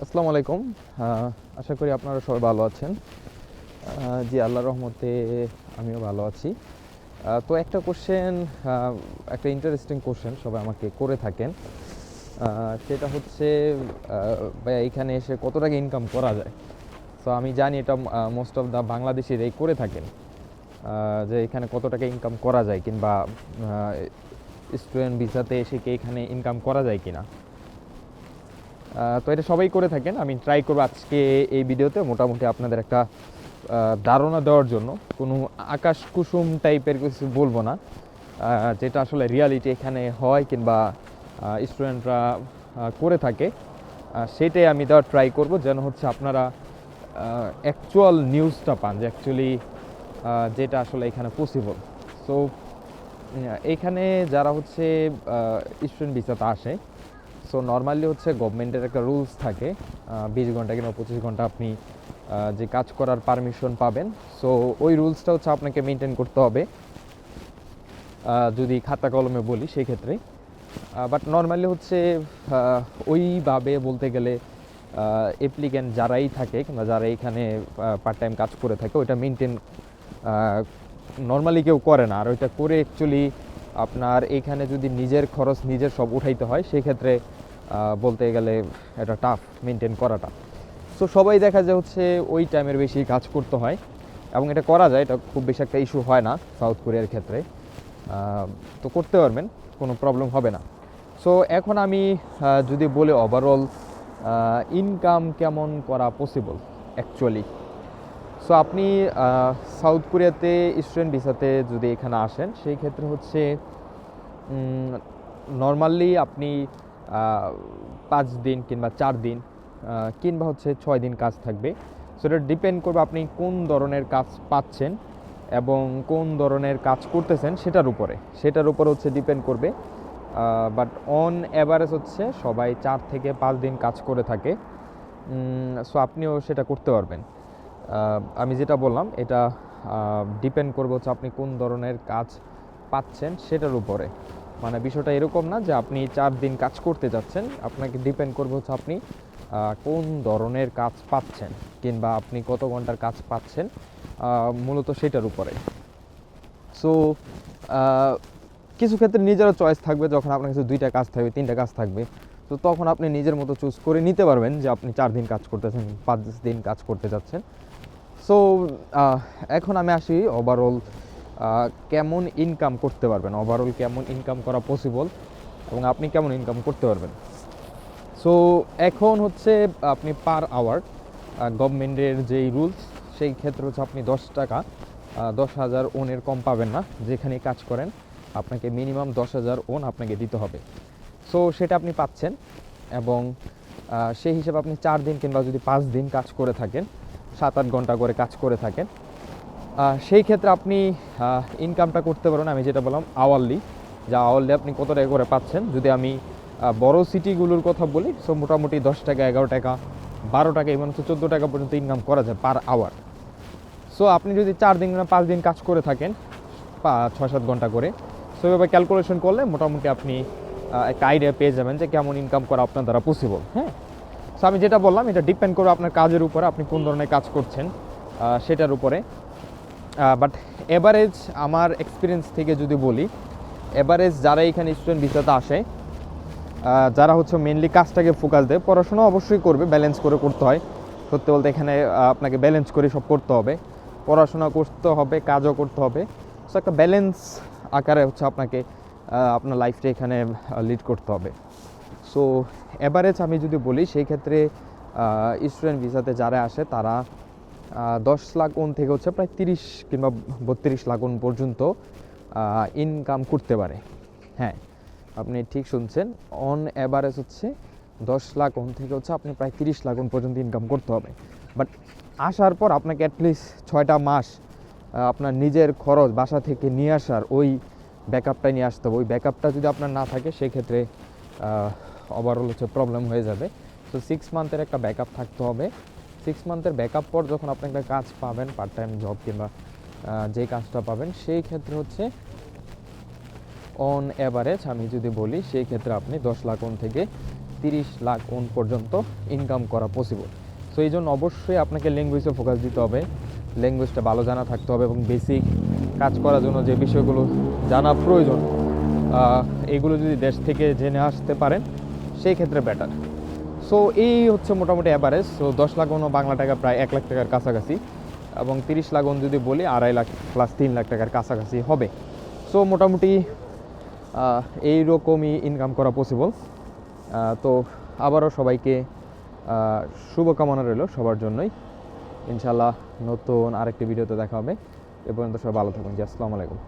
আসসালামু আলাইকুম। আশা করি আপনারা সবাই ভালো আছেন। জি, আল্লাহর রহমতে আমিও ভালো আছি। তো একটা কোশ্চেন, একটা ইন্টারেস্টিং কোশ্চেন সবাই আমাকে করে থাকেন। সেটা হচ্ছে, ভাইয়া এখানে এসে কত টাকা ইনকাম করা যায়? সো আমি জানি এটা মোস্ট অফ দ্য বাংলাদেশিরাই করে থাকেন, যে এখানে কত টাকা ইনকাম করা যায়, কিংবা স্টুডেন্ট ভিসাতে এসে কি এখানে ইনকাম করা যায় কিনা। তো এটা সবাই করে থাকেন। আমি ট্রাই করবো আজকে এই ভিডিওতে মোটামুটি আপনাদের একটা ধারণা দেওয়ার জন্য। কোনো আকাশ কুসুম টাইপের কিছু বলবো না, যেটা আসলে রিয়ালিটি এখানে হয় কিংবা স্টুডেন্টরা করে থাকে, সেটাই আমি দেওয়ার ট্রাই করব, যেন হচ্ছে আপনারা অ্যাকচুয়াল নিউজটা পান, যে অ্যাকচুয়ালি যেটা আসলে এখানে পসিবল। সো এইখানে যারা হচ্ছে স্টুডেন্ট ভিসাতে আসে, সো নর্মালি হচ্ছে গভর্নমেন্টের একটা রুলস থাকে, 20 ঘন্টা কিংবা 25 ঘন্টা আপনি যে কাজ করার পারমিশন পাবেন। সো ওই রুলসটা হচ্ছে আপনাকে মেনটেন করতে হবে, যদি খাতা কলমে বলি সেই ক্ষেত্রে। বাট নর্মালি হচ্ছে ওইভাবে বলতে গেলে অ্যাপ্লিক্যান্ট যারাই থাকে কিংবা যারা এখানে পার্ট টাইম কাজ করে থাকে, ওইটা মেনটেন নর্মালি কেউ করে না। আর ওইটা করে অ্যাকচুয়ালি আপনার এখানে যদি নিজের খরচ নিজের সব উঠাইতে হয়, সেক্ষেত্রে বলতে গেলে এটা টাফ মেনটেন করাটা। সো সবাই দেখা যায় হচ্ছে ওই টাইমের বেশি কাজ করতে হয়, এবং এটা করা যায়, এটা খুব বেশি একটা ইস্যু হয় না সাউথ কোরিয়ার ক্ষেত্রে। তো করতে পারবেন, কোনো প্রবলেম হবে না। সো এখন আমি যদি বলি ওভারঅল ইনকাম কেমন করা পসিবল অ্যাকচুয়ালি। সো আপনি সাউথ কোরিয়াতে স্টুডেন্ট ভিসাতে যদি এখানে আসেন, সেই ক্ষেত্রে হচ্ছে নর্মালি আপনি 5 দিন কিংবা 4 দিন কিংবা হচ্ছে 6 দিন কাজ থাকবে। সো এটা ডিপেন্ড করবে আপনি কোন ধরনের কাজ পাচ্ছেন এবং কোন ধরনের কাজ করতেছেন সেটার উপরে হচ্ছে ডিপেন্ড করবে। বাট অন অ্যাভারেজ হচ্ছে সবাই 4 থেকে 5 দিন কাজ করে থাকে। সো আপনিও সেটা করতে পারবেন। আমি যেটা বললাম এটা ডিপেন্ড করবে হচ্ছে আপনি কোন ধরনের কাজ পাচ্ছেন সেটার উপরে। মানে বিষয়টা এরকম না যে আপনি 4 দিন কাজ করতে যাচ্ছেন, আপনাকে ডিপেন্ড করবে হচ্ছে আপনি কোন ধরনের কাজ পাচ্ছেন কিংবা আপনি কত ঘন্টার কাজ পাচ্ছেন, মূলত সেটার উপরে। সো কিছু ক্ষেত্রে নিজেরও চয়েস থাকবে, যখন আপনার কাছে 2টা কাজ থাকবে, 3টা কাজ থাকবে, তো তখন আপনি নিজের মতো চুজ করে নিতে পারবেন যে আপনি 4 দিন কাজ করতেছেন, 5 দিন কাজ করতে যাচ্ছেন। সো এখন আমি আসি ওভারঅল কেমন ইনকাম করতে পারবেন, ওভারঅল কেমন ইনকাম করা পসিবল এবং আপনি কেমন ইনকাম করতে পারবেন। সো এখন হচ্ছে আপনি পার আওয়ার গভর্নমেন্টের যেই রুলস, সেই ক্ষেত্রে হচ্ছে আপনি 10 টাকা, 10,000 ওনের কম পাবেন না। যেখানে কাজ করেন আপনাকে মিনিমাম 10,000 ওন আপনাকে দিতে হবে। সো সেটা আপনি পাচ্ছেন, এবং সেই হিসেবে আপনি 4 দিন কিংবা যদি 5 দিন কাজ করে থাকেন, 7-8 ঘন্টা করে কাজ করে থাকেন, সেই ক্ষেত্রে আপনি ইনকামটা করতে পারেন। আমি যেটা বললাম আওয়ারলি, যা আওয়ারলি আপনি কত টাকা করে পাচ্ছেন। যদি আমি বড় সিটিগুলোর কথা বলি, সো মোটামুটি 10 টাকা, 11 টাকা, 12 টাকা, এবং হচ্ছে 14 টাকা পর্যন্ত ইনকাম করা যায় পার আওয়ার। সো আপনি যদি 4 দিন না 5 দিন কাজ করে থাকেন 6-7 ঘন্টা করে, সো এভাবে ক্যালকুলেশন করলে মোটামুটি আপনি একটা আইডিয়া পেয়ে যাবেন যে কেমন ইনকাম করা আপনার দ্বারা পসিবল। হ্যাঁ, সো আমি যেটা বললাম এটা ডিপেন্ড করবে আপনার কাজের উপরে, আপনি কোন ধরনের কাজ করছেন সেটার উপরে। বাট এভারেজ আমার এক্সপিরিয়েন্স থেকে যদি বলি, এভারেজ যারা এখানে স্টুডেন্ট ভিসাতে আসে, যারা হচ্ছে মেনলি কাজটাকে ফোকাস দেয়, পড়াশোনা অবশ্যই করবে, ব্যালেন্স করে করতে হয়। সত্যি বলতে এখানে আপনাকে ব্যালেন্স করে সব করতে হবে, পড়াশোনা করতে হবে, কাজও করতে হবে। সো একটা ব্যালেন্স আকারে হচ্ছে আপনাকে আপনার লাইফটা এখানে লিড করতে হবে। সো এভারেজ আমি যদি বলি, সেই ক্ষেত্রে স্টুডেন্ট ভিসাতে যারা আসে তারা 10 লাখ ওন থেকে হচ্ছে প্রায় 30 কিংবা 32 লাখ ওন পর্যন্ত ইনকাম করতে পারে। হ্যাঁ, আপনি ঠিক শুনছেন, অন অ্যাভারেজ হচ্ছে 10 লাখ ওন থেকে হচ্ছে আপনি প্রায় 30 লাখ ওন পর্যন্ত ইনকাম করতে হবে। বাট আসার পর আপনাকে অ্যাটলিস্ট 6টা মাস আপনার নিজের খরচ বাসা থেকে নিয়ে আসার ওই ব্যাকআপটাই নিয়ে আসতে হবে। ওই ব্যাকআপটা যদি আপনার না থাকে, সেক্ষেত্রে ওভারঅল হচ্ছে প্রবলেম হয়ে যাবে। তো 6 মান্থের একটা ব্যাকআপ থাকতে হবে। 6 মান্থের ব্যাকআপ পর যখন আপনি একটা কাজ পাবেন, পার্ট টাইম জব কিংবা যে কাজটা পাবেন, সেই ক্ষেত্রে হচ্ছে অন অ্যাভারেজ আমি যদি বলি, সেই ক্ষেত্রে আপনি 10 লাখ ওন থেকে 30 লাখ ওন পর্যন্ত ইনকাম করা পসিবল। সো এই জন্য অবশ্যই আপনাকে ল্যাঙ্গুয়েজে ফোকাস দিতে হবে, ল্যাঙ্গুয়েজটা ভালো জানা থাকতে হবে এবং বেসিক কাজ করার জন্য যে বিষয়গুলো জানা প্রয়োজন এগুলো যদি দেশ থেকে জেনে আসতে পারেন সেই ক্ষেত্রে বেটার। সো এই হচ্ছে মোটামুটি average. So 10 lakh own Bangla টাকা প্রায় 1 লাখ টাকার কাছাকাছি, এবং 30 লাখ ওন যদি বলি 2.5 লাখ প্লাস 3 লাখ টাকার কাছাকাছি হবে। সো মোটামুটি এইরকমই ইনকাম করা পসিবল। তো আবারও সবাইকে শুভকামনা রইল সবার জন্যই। ইনশাল্লাহ নতুন আরেকটি ভিডিওতে দেখা হবে। এ পর্যন্ত সবাই ভালো থাকুন। জি, আসসালামু আলাইকুম।